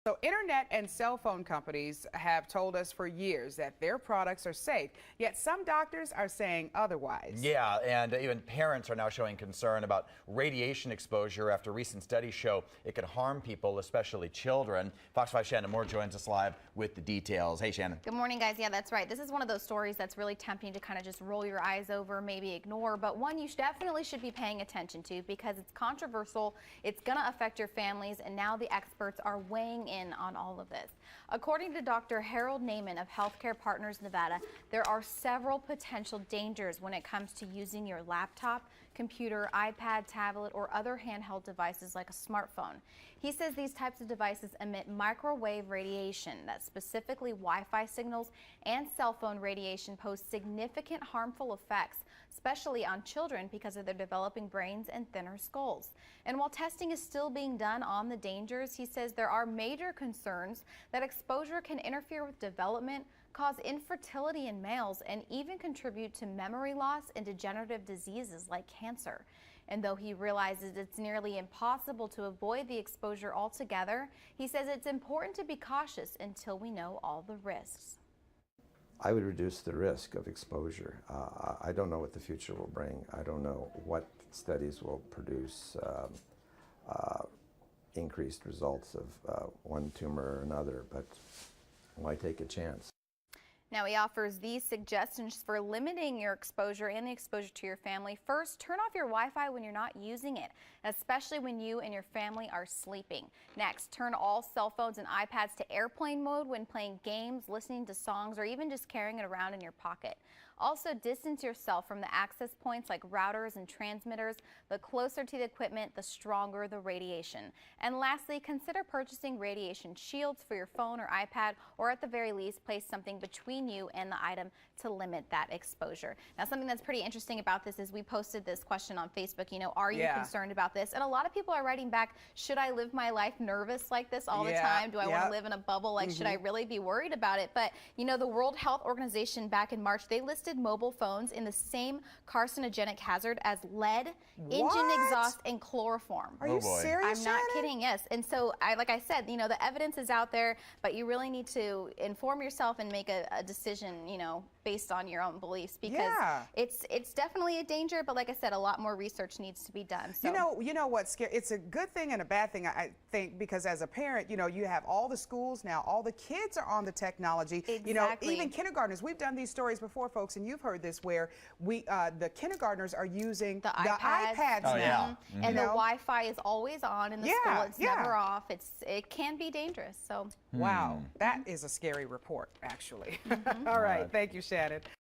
So internet and cell phone companies have told us for years that their products are safe, yet some doctors are saying otherwise. Yeah, and even parents are now showing concern about radiation exposure after recent studies show it could harm people, especially children. Fox 5 Shannon Moore joins us live with the details. Hey, Shannon. Good morning, guys. Yeah, that's right. This is one of those stories that's really tempting to kind of just roll your eyes over, maybe ignore, but one you definitely should be paying attention to because it's controversial, it's going to affect your families, and now the experts are weighing in on all of this. According to Dr. Harold Naiman of Healthcare Partners Nevada, there are several potential dangers when it comes to using your laptop, computer, iPad, tablet, or other handheld devices like a smartphone. He says these types of devices emit microwave radiation, that specifically Wi-Fi signals and cell phone radiation pose significant harmful effects, especially on children because of their developing brains and thinner skulls. And while testing is still being done on the dangers, he says there are major concerns that exposure can interfere with development, cause infertility in males, and even contribute to memory loss and degenerative diseases like cancer. And though he realizes it's nearly impossible to avoid the exposure altogether, he says it's important to be cautious until we know all the risks. I would reduce the risk of exposure. I don't know what the future will bring. I don't know what studies will produce increased results of one tumor or another, but why take a chance? Now, he offers these suggestions for limiting your exposure and the exposure to your family. First, turn off your Wi-Fi when you're not using it, especially when you and your family are sleeping. Next, turn all cell phones and iPads to airplane mode when playing games, listening to songs, or even just carrying it around in your pocket. Also, distance yourself from the access points like routers and transmitters. The closer to the equipment, the stronger the radiation. And lastly, consider purchasing radiation shields for your phone or iPad, or at the very least, place something between you and the item to limit that exposure. Now, something that's pretty interesting about this is we posted this question on Facebook, are you concerned about this? And a lot of people are writing back, should I live my life nervous like this all the time? Do I want to live in a bubble? Like, should I really be worried about it? But, the World Health Organization back in March, they listed mobile phones in the same carcinogenic hazard as lead, engine exhaust, and chloroform. Are you serious, I'm not kidding, yes. And so, like I said, the evidence is out there, but you really need to inform yourself and make a decision, based on your own beliefs, because it's definitely a danger, but like I said, a lot more research needs to be done. So. You know what's scary? It's a good thing and a bad thing, I think, because as a parent, you have all the schools now, all the kids are on the technology. Exactly. Even kindergartners. We've done these stories before, folks, and you've heard this, where the kindergartners are using the iPads now. Yeah. And the Wi-Fi is always on in the school. It's never off. It can be dangerous. So. Wow, that is a scary report, actually. All right, thank you, Shannon.